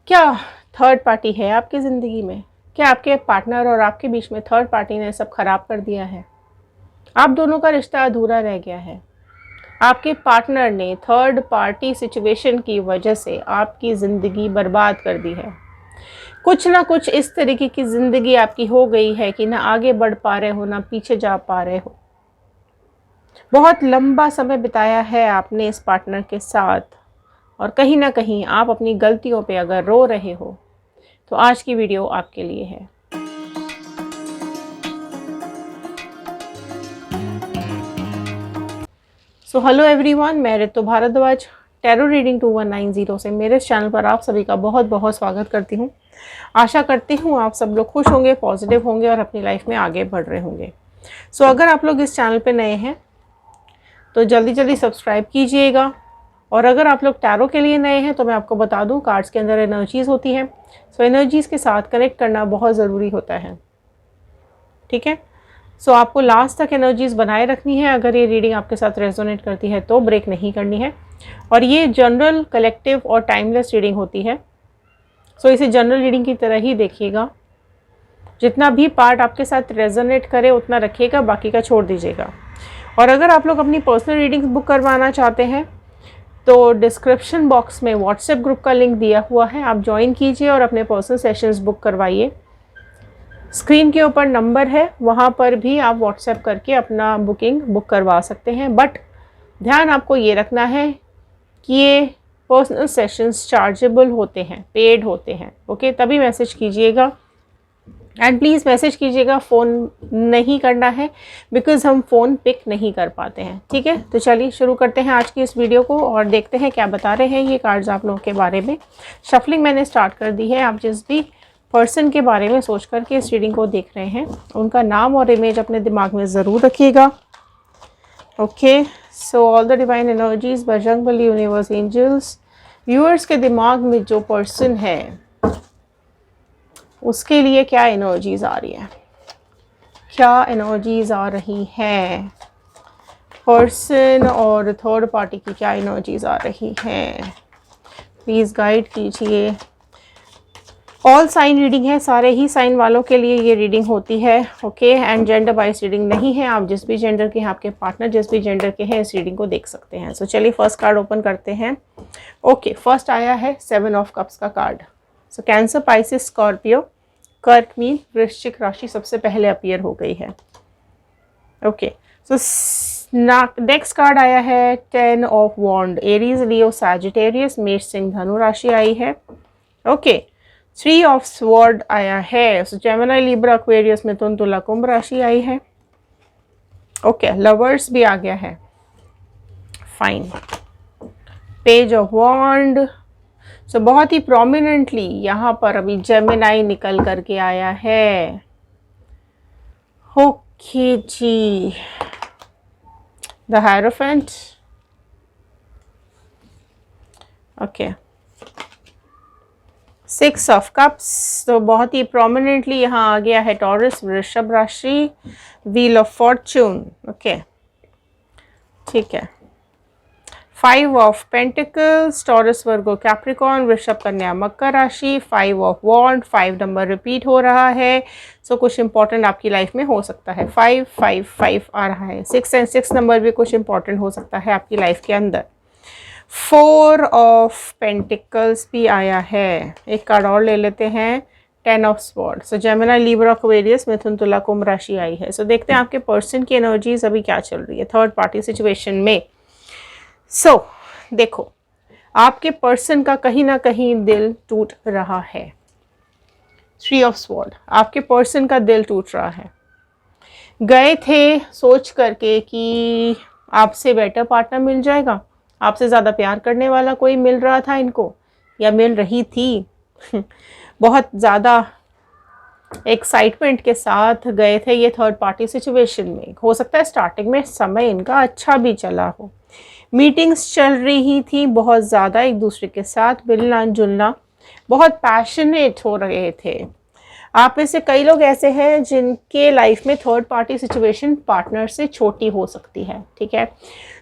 क्या third party है आपकी ज़िंदगी में? क्या आपके पार्टनर और आपके बीच में थर्ड पार्टी ने सब खराब कर दिया है? आप दोनों का रिश्ता अधूरा रह गया है। आपके पार्टनर ने थर्ड पार्टी सिचुएशन की वजह से आपकी ज़िंदगी बर्बाद कर दी है। कुछ ना कुछ इस तरीके की ज़िंदगी आपकी हो गई है कि ना आगे बढ़ पा रहे हो, ना पीछे जा पा रहे हो। बहुत लंबा समय बिताया है आपने इस पार्टनर के साथ, और कहीं ना कहीं आप अपनी गलतियों पे अगर रो रहे हो तो आज की वीडियो आपके लिए है। सो हेलो एवरीवन, मैं ऋतु भारद्वाज टैरो रीडिंग 2190 से मेरे चैनल पर आप सभी का बहुत बहुत स्वागत करती हूँ। आशा करती हूँ आप सब लोग खुश होंगे, पॉजिटिव होंगे और अपनी लाइफ में आगे बढ़ रहे होंगे। सो अगर आप लोग इस चैनल पे नए हैं तो जल्दी जल्दी सब्सक्राइब कीजिएगा, और अगर आप लोग टैरो के लिए नए हैं तो मैं आपको बता दूं, कार्ड्स के अंदर एनर्जीज़ होती हैं। सो एनर्जीज़ के साथ कनेक्ट करना बहुत ज़रूरी होता है, ठीक है। सो आपको लास्ट तक एनर्जीज़ बनाए रखनी है। अगर ये रीडिंग आपके साथ रेजोनेट करती है तो ब्रेक नहीं करनी है। और ये जनरल, कलेक्टिव और टाइमलेस रीडिंग होती है। सो इसे जनरल रीडिंग की तरह ही देखिएगा। जितना भी पार्ट आपके साथ रेजोनेट करे उतना रखिएगा, बाकी का छोड़ दीजिएगा। और अगर आप लोग अपनी पर्सनल रीडिंग्स बुक करवाना चाहते हैं तो डिस्क्रिप्शन बॉक्स में व्हाट्सएप ग्रुप का लिंक दिया हुआ है, आप ज्वाइन कीजिए और अपने पर्सनल सेशंस बुक करवाइए। स्क्रीन के ऊपर नंबर है, वहाँ पर भी आप व्हाट्सएप करके अपना बुकिंग बुक करवा सकते हैं। बट ध्यान आपको ये रखना है कि ये पर्सनल सेशंस चार्जेबल होते हैं, पेड होते हैं, ओके। तभी मैसेज कीजिएगा, एंड प्लीज़ मैसेज कीजिएगा, फ़ोन नहीं करना है बिकॉज़ हम फ़ोन पिक नहीं कर पाते हैं, ठीक है। तो चलिए शुरू करते हैं आज की इस वीडियो को और देखते हैं क्या बता रहे हैं ये कार्ड्स आप लोगों के बारे में। शफलिंग मैंने स्टार्ट कर दी है। आप जिस भी पर्सन के बारे में सोच करके इस रीडिंग को देख रहे हैं उनका नाम और इमेज अपने दिमाग में ज़रूर रखिएगा, okay. So all the divine energies, Bajrangbali, universe, angels, viewers के दिमाग में जो पर्सन है उसके लिए क्या एनर्जीज आ रही है, क्या एनर्जीज आ रही हैं पर्सन और थर्ड पार्टी की, क्या एनर्जीज आ रही हैं, प्लीज़ गाइड कीजिए। ऑल साइन रीडिंग है, सारे ही साइन वालों के लिए ये रीडिंग होती है, okay. And gender wise reading नहीं है। आप जिस भी जेंडर के हैं, आपके पार्टनर जिस भी जेंडर के हैं, इस रीडिंग को देख सकते हैं। सो चलिए फर्स्ट कार्ड ओपन करते हैं। ओके, फर्स्ट आया है 7 ऑफ कप्स का कार्ड। सो कैंसर, पाइसिस, स्कॉर्पियो, कर्क मीन वृश्चिक राशि सबसे पहले अपीयर हो गई है, ओके। सो नेक्स्ट कार्ड आया है 10 of wand, Aries, Leo, Sagittarius, मेष, सिंह, धनु राशि आई है, ओके। 3 ऑफ स्वॉर्ड आया है। सो जेमिनी, लिब्रा, एक्वेरियस, मिथुन, तुला, कुंभ राशि आई है, ओके। लवर्स भी आ गया है, फाइन। पेज ऑफ वॉन्ड, सो बहुत ही प्रोमिनेंटली यहाँ पर अभी जेमिनी निकल करके आया है, ओके जी। The hierophant, okay. 6 of cups, तो बहुत ही प्रोमिनेंटली यहाँ आ गया है टॉरस, वृषभ राशि, व्हील ऑफ फॉर्च्यून, ओके, ठीक है। 5 of pentacles, taurus, Virgo, Capricorn, वृषभ, कन्या, मकर राशि, 5 ऑफ वॉन्ड, 5 नंबर रिपीट हो रहा है। सो कुछ इंपॉर्टेंट आपकी लाइफ में हो सकता है। 5 5 5 आ रहा है। 6 एंड 6 नंबर भी कुछ इंपॉर्टेंट हो सकता है आपकी लाइफ के अंदर। 4 ऑफ पेंटिकल्स भी आया है। एक कार्ड और ले लेते हैं, 10 of sword. So Gemini, Libra, Aquarius, मिथुन, तुला, कुंभ राशि आई है। सो देखते हैं आपके पर्सन की एनर्जीज अभी क्या चल रही है थर्ड पार्टी सिचुएशन में। सो देखो, आपके पर्सन का कहीं ना कहीं दिल टूट रहा है। 3 ऑफ स्वॉर्ड, आपके पर्सन का दिल टूट रहा है। गए थे सोच करके कि आपसे बेटर पार्टनर मिल जाएगा, आपसे ज़्यादा प्यार करने वाला कोई मिल रहा था इनको या मिल रही थी। बहुत ज़्यादा एक्साइटमेंट के साथ गए थे ये थर्ड पार्टी सिचुएशन में। हो सकता है स्टार्टिंग में समय इनका अच्छा भी चला हो, मीटिंग्स चल रही थी बहुत ज़्यादा, एक दूसरे के साथ मिलना जुलना, बहुत पैशनेट हो रहे थे। आप में से कई लोग ऐसे हैं जिनके लाइफ में थर्ड पार्टी सिचुएशन पार्टनर से छोटी हो सकती है, ठीक है।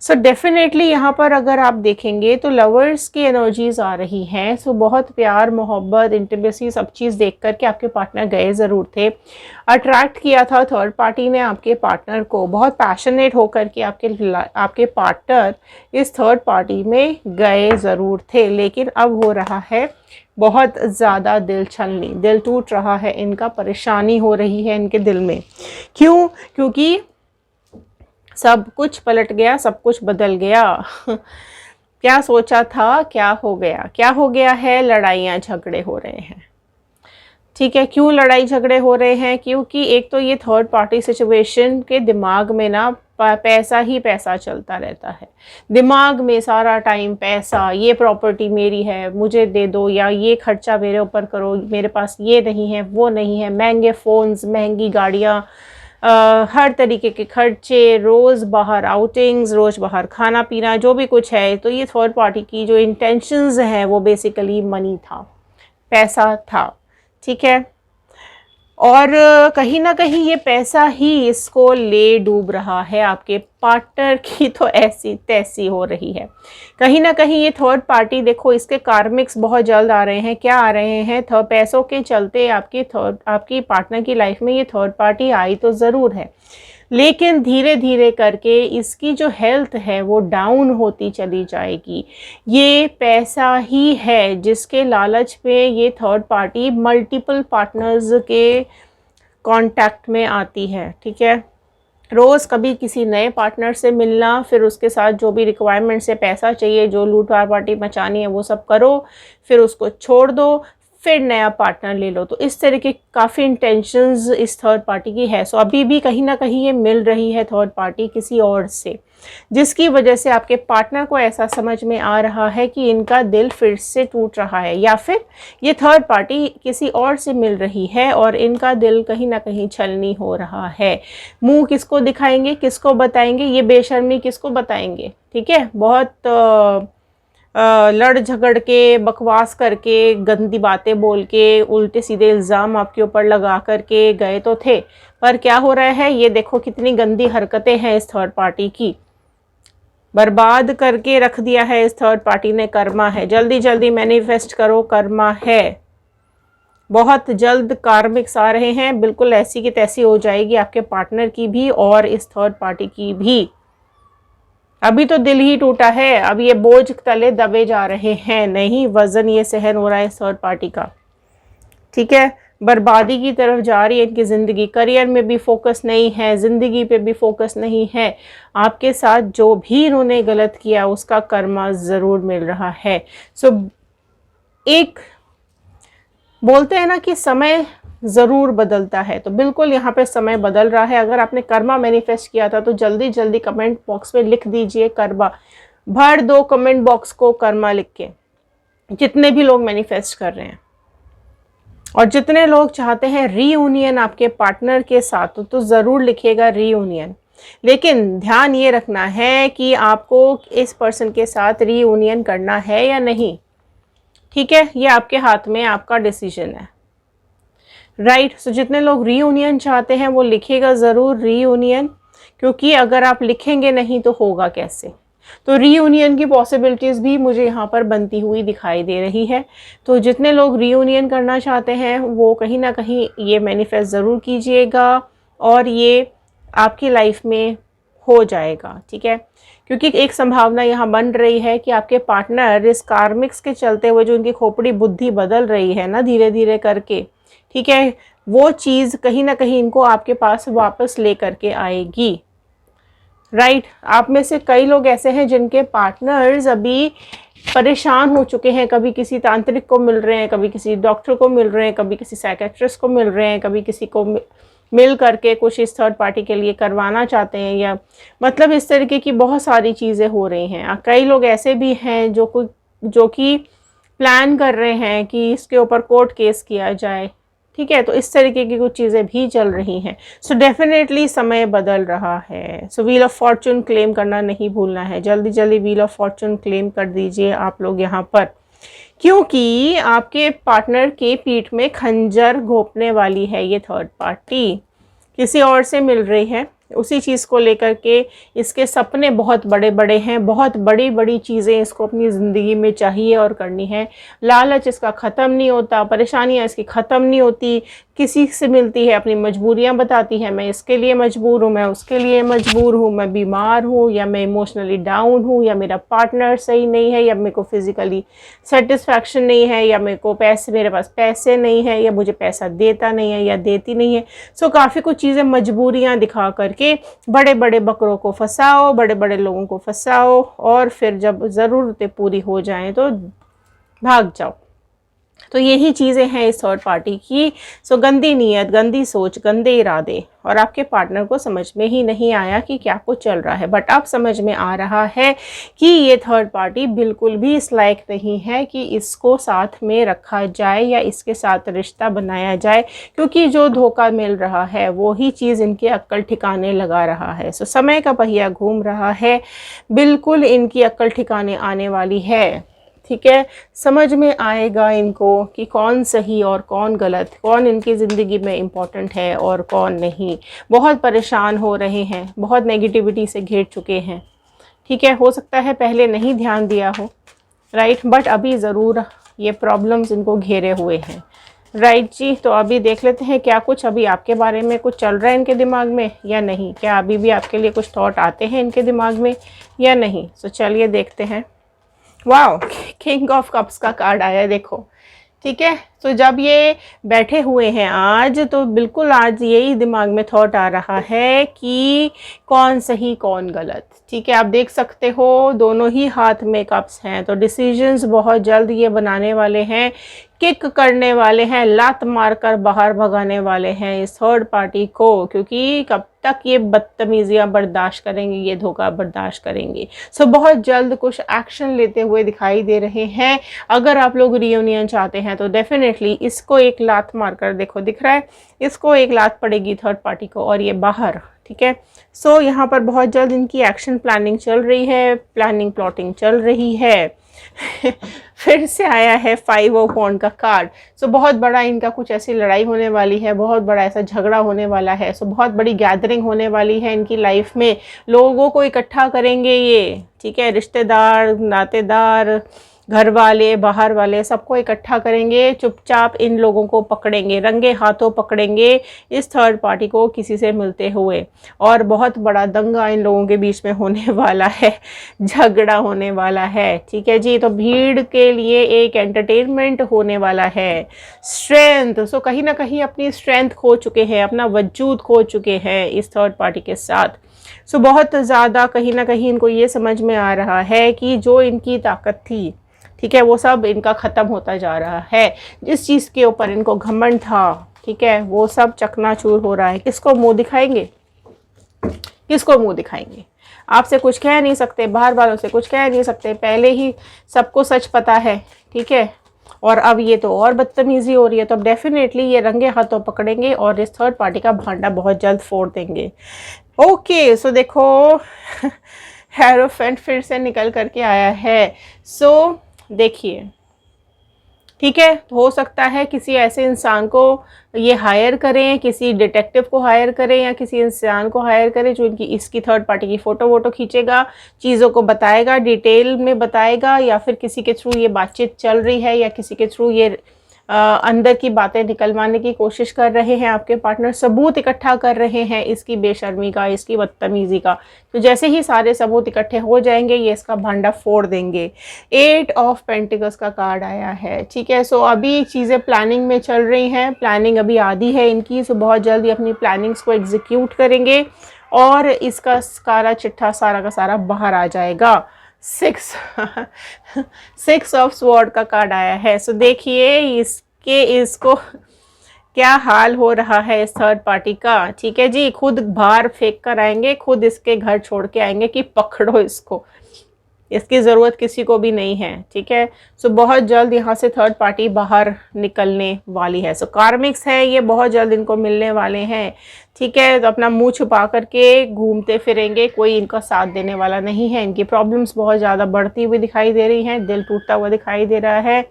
सो डेफिनेटली यहाँ पर अगर आप देखेंगे तो लवर्स की एनर्जीज आ रही हैं। सो बहुत प्यार, मोहब्बत, इंटीमेसी सब चीज़ देख कर के आपके पार्टनर गए ज़रूर थे। अट्रैक्ट किया था थर्ड पार्टी ने आपके पार्टनर को, बहुत पैशनेट होकर के आपके पार्टनर इस थर्ड पार्टी में गए ज़रूर थे। लेकिन अब हो रहा है बहुत ज़्यादा दिल छलनी, दिल टूट रहा है इनका, परेशानी हो रही है इनके दिल में। क्यों? क्योंकि सब कुछ पलट गया, सब कुछ बदल गया। क्या सोचा था, क्या हो गया? क्या हो गया है? लड़ाइयाँ झगड़े हो रहे हैं। ठीक है, क्यों लड़ाई झगड़े हो रहे हैं? क्योंकि एक तो ये थर्ड पार्टी सिचुएशन के दिमाग में ना पैसा ही पैसा चलता रहता है। दिमाग में सारा टाइम पैसा, ये प्रॉपर्टी मेरी है, मुझे दे दो, या ये खर्चा मेरे ऊपर करो, मेरे पास ये नहीं है, वो नहीं है, महंगे फ़ोन्स, महंगी गाड़ियाँ, हर तरीके के खर्चे, रोज़ बाहर आउटिंग्स, रोज़ बाहर खाना पीना, जो भी कुछ है। तो ये थर्ड पार्टी की जो इंटेंशंस हैं वो बेसिकली मनी था, पैसा था। ठीक है, और कहीं ना कहीं ये पैसा ही इसको ले डूब रहा है। आपके पार्टनर की तो ऐसी तैसी हो रही है। कहीं ना कहीं ये थर्ड पार्टी, देखो इसके कार्मिक्स बहुत जल्द आ रहे हैं। क्या आ रहे हैं? पैसों के चलते आपकी पार्टनर की लाइफ में ये थर्ड पार्टी आई तो ज़रूर है, लेकिन धीरे धीरे करके इसकी जो हेल्थ है वो डाउन होती चली जाएगी। ये पैसा ही है जिसके लालच पे ये थर्ड पार्टी मल्टीपल पार्टनर्स के कांटेक्ट में आती है। ठीक है, रोज़ कभी किसी नए पार्टनर से मिलना, फिर उसके साथ जो भी रिक्वायरमेंट से पैसा चाहिए, जो लूटमार पार्टी मचानी है वो सब करो, फिर उसको छोड़ दो, फिर नया पार्टनर ले लो। तो इस तरह के काफ़ी इंटेंशंस इस थर्ड पार्टी की है। सो अभी भी कहीं ना कहीं ये मिल रही है थर्ड पार्टी किसी और से, जिसकी वजह से आपके पार्टनर को ऐसा समझ में आ रहा है कि इनका दिल फिर से टूट रहा है, या फिर ये थर्ड पार्टी किसी और से मिल रही है और इनका दिल कहीं ना कहीं छलनी हो रहा है। मुंह किसको दिखाएंगे, किसको बताएंगे, ये बेशर्मी किसको बताएंगे? ठीक है, बहुत लड़ झगड़ के, बकवास करके, गंदी बातें बोल के, उल्टे सीधे इल्ज़ाम आपके ऊपर लगा करके गए तो थे, पर क्या हो रहा है? ये देखो कितनी गंदी हरकतें हैं इस थर्ड पार्टी की। बर्बाद करके रख दिया है इस थर्ड पार्टी ने। कर्मा है, जल्दी जल्दी मैनिफेस्ट करो, कर्मा है। बहुत जल्द कार्मिक्स आ रहे हैं, बिल्कुल ऐसी की तैसी हो जाएगी आपके पार्टनर की भी और इस थर्ड पार्टी की भी। अभी तो दिल ही टूटा है, अब ये बोझ तले दबे जा रहे हैं, नहीं वजन ये सहन हो रहा है थर्ड पार्टी का। ठीक है, बर्बादी की तरफ जा रही है इनकी ज़िंदगी। करियर में भी फोकस नहीं है, ज़िंदगी पे भी फोकस नहीं है। आपके साथ जो भी इन्होंने गलत किया उसका कर्मा ज़रूर मिल रहा है। सो एक बोलते हैं ना कि समय ज़रूर बदलता है, तो बिल्कुल यहाँ पे समय बदल रहा है। अगर आपने कर्मा मैनिफेस्ट किया था तो जल्दी जल्दी कमेंट बॉक्स में लिख दीजिए कर्मा, भर दो कमेंट बॉक्स को कर्मा लिख के, जितने भी लोग मैनिफेस्ट कर रहे हैं। और जितने लोग चाहते हैं रीयूनियन आपके पार्टनर के साथ तो ज़रूर लिखिएगा रीयूनियन। लेकिन ध्यान ये रखना है कि आपको इस पर्सन के साथ रीयूनियन करना है या नहीं। ठीक है, ये आपके हाथ में, आपका डिसीजन है। राइट, सो जितने लोग रीयूनियन चाहते हैं वो लिखिएगा ज़रूर रीयूनियन, क्योंकि अगर आप लिखेंगे नहीं तो होगा कैसे? तो रीयूनियन की पॉसिबिलिटीज़ भी मुझे यहाँ पर बनती हुई दिखाई दे रही है। तो जितने लोग रीयूनियन करना चाहते हैं वो कहीं ना कहीं ये मैनिफेस्ट ज़रूर कीजिएगा और ये आपकी लाइफ में हो जाएगा। ठीक है, क्योंकि एक संभावना यहाँ बन रही है कि आपके पार्टनर इस कार्मिक्स के चलते हुए जो उनकी खोपड़ी बुद्धि बदल रही है ना धीरे धीरे करके, ठीक है, वो चीज़ कहीं ना कहीं इनको आपके पास वापस ले करके आएगी। राइट, आप में से कई लोग ऐसे हैं जिनके पार्टनर्स अभी परेशान हो चुके हैं, कभी किसी तांत्रिक को मिल रहे हैं, कभी किसी डॉक्टर को मिल रहे हैं, कभी किसी साइकेट्रिस्ट को मिल रहे हैं, कभी किसी को मिल करके कुछ इस थर्ड पार्टी के लिए करवाना चाहते हैं, या मतलब इस तरीके की बहुत सारी चीज़ें हो रही हैं। कई लोग ऐसे भी हैं जो कि प्लान कर रहे हैं कि इसके ऊपर कोर्ट केस किया जाए। ठीक है, तो इस तरीके की कुछ चीज़ें भी चल रही हैं। सो डेफिनेटली समय बदल रहा है। सो व्हील ऑफ फॉर्चून क्लेम करना नहीं भूलना है, जल्दी जल्दी व्हील ऑफ फॉर्चून क्लेम कर दीजिए आप लोग यहाँ पर, क्योंकि आपके पार्टनर के पीठ में खंजर घोंपने वाली है ये थर्ड पार्टी। किसी और से मिल रही है, उसी चीज़ को लेकर के इसके सपने बहुत बड़े बड़े हैं, बहुत बड़ी बड़ी चीज़ें इसको अपनी ज़िंदगी में चाहिए और करनी है। लालच इसका ख़त्म नहीं होता, परेशानियाँ इसकी ख़त्म नहीं होती, किसी से मिलती है अपनी मजबूरियाँ बताती है, मैं इसके लिए मजबूर हूँ, मैं उसके लिए मजबूर हूँ, मैं बीमार हूँ, या मैं इमोशनली डाउन हूँ, या मेरा पार्टनर सही नहीं है, या मेरे को फिज़िकली सेटिस्फैक्शन नहीं है, या मेरे को पैसे, मेरे पास पैसे नहीं है, या मुझे पैसा देता नहीं है या देती नहीं है। सो काफ़ी कुछ चीज़ें मजबूरियाँ दिखा करके बड़े बड़े बकरों को फंसाओ, बड़े बड़े लोगों को फंसाओ, और फिर जब ज़रूरतें पूरी हो जाएं तो भाग जाओ। तो यही चीज़ें हैं इस थर्ड पार्टी की। सो गंदी नीयत, गंदी सोच, गंदे इरादे, और आपके पार्टनर को समझ में ही नहीं आया कि क्या कुछ चल रहा है, बट अब समझ में आ रहा है कि ये थर्ड पार्टी बिल्कुल भी इस लायक नहीं है कि इसको साथ में रखा जाए या इसके साथ रिश्ता बनाया जाए, क्योंकि जो धोखा मिल रहा है वो ही चीज़ इनकी अक्ल ठिकाने लगा रहा है। सो समय का पहिया घूम रहा है, बिल्कुल इनकी अक्ल ठिकाने आने वाली है। ठीक है, समझ में आएगा इनको कि कौन सही और कौन गलत, कौन इनकी ज़िंदगी में इम्पोर्टेंट है और कौन नहीं। बहुत परेशान हो रहे हैं, बहुत नेगेटिविटी से घिर चुके हैं। ठीक है, हो सकता है पहले नहीं ध्यान दिया हो, राइट, बट अभी ज़रूर ये प्रॉब्लम्स इनको घेरे हुए हैं। राइट जी, तो अभी देख लेते हैं क्या कुछ अभी आपके बारे में कुछ चल रहा है इनके दिमाग में या नहीं, क्या अभी भी आपके लिए कुछ थॉट आते हैं इनके दिमाग में या नहीं। सो चलिए देखते हैं। वाओ, किंग ऑफ कप्स का कार्ड आया है, देखो। ठीक है, तो जब ये बैठे हुए हैं आज, तो बिल्कुल आज यही दिमाग में थॉट आ रहा है कि कौन सही कौन गलत। ठीक है, आप देख सकते हो दोनों ही हाथ में कप्स हैं, तो डिसीजंस बहुत जल्द ये बनाने वाले हैं, किक करने वाले हैं, लात मारकर बाहर भगाने वाले हैं इस थर्ड पार्टी को, क्योंकि कब तक ये बदतमीजियां बर्दाश्त करेंगे, ये धोखा बर्दाश्त करेंगे। सो बहुत जल्द कुछ एक्शन लेते हुए दिखाई दे रहे हैं। अगर आप लोग रियूनियन चाहते हैं तो डेफिनेटली इसको एक लात मारकर, देखो दिख रहा है, इसको एक लात पड़ेगी थर्ड पार्टी को और ये बाहर। ठीक है, सो यहाँ पर बहुत जल्द इनकी एक्शन प्लानिंग चल रही है, प्लानिंग प्लॉटिंग चल रही है। फिर से आया है 5 ऑफ वॉन्ड का कार्ड। सो बहुत बड़ा इनका कुछ ऐसी लड़ाई होने वाली है, बहुत बड़ा ऐसा झगड़ा होने वाला है। सो बहुत बड़ी गैदरिंग होने वाली है इनकी लाइफ में, लोगों को इकट्ठा करेंगे ये। ठीक है, रिश्तेदार, नातेदार, घर वाले, बाहर वाले, सबको इकट्ठा करेंगे, चुपचाप इन लोगों को पकड़ेंगे, रंगे हाथों पकड़ेंगे इस थर्ड पार्टी को किसी से मिलते हुए, और बहुत बड़ा दंगा इन लोगों के बीच में होने वाला है, झगड़ा होने वाला है। ठीक है जी, तो भीड़ के लिए एक एंटरटेनमेंट होने वाला है। स्ट्रेंथ, सो कहीं ना कहीं अपनी स्ट्रेंथ खो चुके हैं, अपना वजूद खो चुके हैं इस थर्ड पार्टी के साथ। सो बहुत ज़्यादा कहीं ना कहीं इनको ये समझ में आ रहा है कि जो इनकी ताकत थी, ठीक है, वो सब इनका ख़त्म होता जा रहा है। जिस चीज़ के ऊपर इनको घमंड था, ठीक है, वो सब चकनाचूर हो रहा है। किसको मुंह दिखाएंगे, किसको मुंह दिखाएंगे? आपसे कुछ कह नहीं सकते, बाहर वालों से कुछ कह नहीं सकते, पहले ही सबको सच पता है। ठीक है, और अब ये तो और बदतमीज़ी हो रही है, तो अब डेफिनेटली ये रंगे हाथों पकड़ेंगे और इस थर्ड पार्टी का भांडा बहुत जल्द फोड़ देंगे। ओके, सो देखो हेरोफेंट फिर से निकल करके आया है। सो देखिए, ठीक है, तो हो सकता है किसी ऐसे इंसान को ये हायर करें, किसी डिटेक्टिव को हायर करें या किसी इंसान को हायर करें जो इनकी इसकी थर्ड पार्टी की फ़ोटो वोटो खींचेगा, चीज़ों को बताएगा, डिटेल में बताएगा, या फिर किसी के थ्रू ये बातचीत चल रही है, या किसी के थ्रू ये अंदर की बातें निकलवाने की कोशिश कर रहे हैं आपके पार्टनर, सबूत इकट्ठा कर रहे हैं इसकी बेशर्मी का, इसकी बदतमीज़ी का। तो जैसे ही सारे सबूत इकट्ठे हो जाएंगे, ये इसका भांडा फोड़ देंगे। 8 ऑफ पेंटिकल्स का कार्ड आया है। ठीक है, सो अभी चीज़ें प्लानिंग में चल रही हैं, प्लानिंग अभी आधी है इनकी। सो बहुत जल्दी अपनी प्लानिंग्स को एग्जीक्यूट करेंगे और इसका काला चिट्ठा सारा का सारा बाहर आ जाएगा। 6 ऑफ स्वॉर्ड का कार्ड आया है। सो देखिए इसको क्या हाल हो रहा है इस थर्ड पार्टी का। ठीक है जी, खुद बाहर फेंक कर आएंगे, खुद इसके घर छोड़ के आएंगे कि पकड़ो इसको। इसकी ज़रूरत किसी को भी नहीं है, ठीक है। सो बहुत जल्द यहाँ से थर्ड पार्टी बाहर निकलने वाली है। सो कार्मिक्स है ये, बहुत जल्द इनको मिलने वाले हैं, ठीक है। तो अपना मुंह छुपा करके घूमते फिरेंगे, कोई इनका साथ देने वाला नहीं है। इनकी प्रॉब्लम्स बहुत ज़्यादा बढ़ती हुई दिखाई दे रही हैं, दिल टूटता हुआ दिखाई दे रहा है,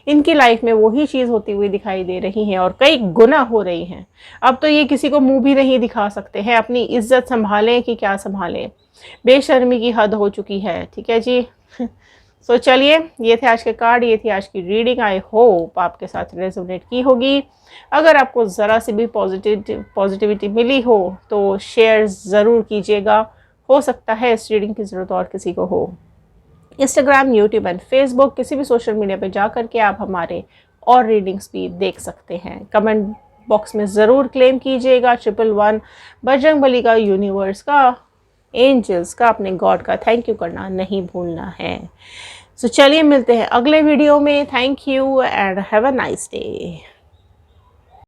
इनकी लाइफ में वही चीज़ होती हुई दिखाई दे रही है और कई गुना हो रही हैं। अब तो ये किसी को मुँह भी नहीं दिखा सकते हैं, अपनी इज्जत संभालें कि क्या संभालें, बेशर्मी की हद हो चुकी है, ठीक है जी। सो चलिए, ये थे आज के कार्ड, ये थी आज की रीडिंग। आई होप आपके साथ रेजोनेट की होगी। अगर आपको ज़रा सी भी पॉजिटिविटी मिली हो तो शेयर ज़रूर कीजिएगा, हो सकता है इस रीडिंग की ज़रूरत और किसी को हो। इंस्टाग्राम, यूट्यूब एंड फेसबुक, किसी भी सोशल मीडिया पे जा करके आप हमारे और रीडिंग्स भी देख सकते हैं। कमेंट बॉक्स में ज़रूर क्लेम कीजिएगा 111 बजरंगबली का, यूनिवर्स का, एंजल्स का, अपने गॉड का थैंक यू करना नहीं भूलना है। सो चलिए मिलते हैं अगले वीडियो में। Thank you and have a nice day.